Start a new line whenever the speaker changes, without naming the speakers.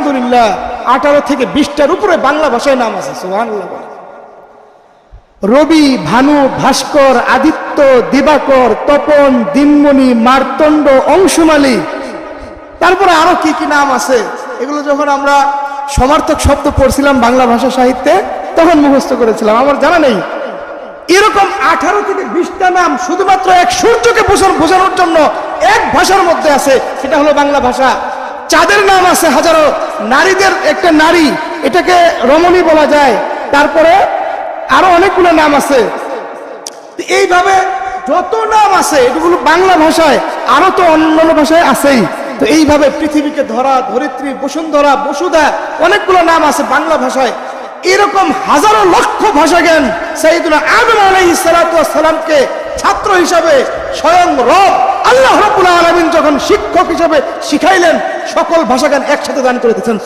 আলহামদুলিল্লাহ 18 থেকে 20টার উপরে বাংলা ভাষায় নাম আছে। সুবহানাল্লাহ। রবি, ভানু, ভাস্কর, আদিত্য, দিবাকর, তপন, দিনমণি, মার্তণ্ড, অংশুমালী, তারপরে আরো কি কি নাম আছে, এগুলো যখন আমরা সমার্থক শব্দ পড়ছিলাম বাংলা ভাষা সাহিত্যে তখন মুখস্থ করেছিলাম, আমার জানা নেই। এরকম 18 থেকে 20টা নাম শুধুমাত্র এক সূর্যকে বোঝানোর জন্য এক ভাষার মধ্যে আছে, সেটা হলো বাংলা ভাষা। চাঁদের নাম আছে হাজারো, নারীদের একটা নারী, এটাকে রমণী বলা যায়, তারপরে আরো অনেকগুলো নাম আছে। এইভাবে যত নাম আছে এগুলো বাংলা ভাষায়, আরো তো অন্যান্য ভাষায় আছেই। তো এইভাবে পৃথিবীকে ধরা, ধরিত্রী, বসুন্ধরা, বসুধা, অনেকগুলো নাম আছে বাংলা ভাষায়। এরকম হাজারো লক্ষ ভাষা জ্ঞান সাইয়েদুনা আদম আলাইহিস সালাতু ওয়াস সালামকে ছাত্র হিসাবে স্বয়ং রব আল্লাহ রাব্বুল আলামিন যখন শিক্ষক হিসাবে শিখাইলেন, সকল ভাষা জ্ঞান একসাথে দান করে দিয়েছেন।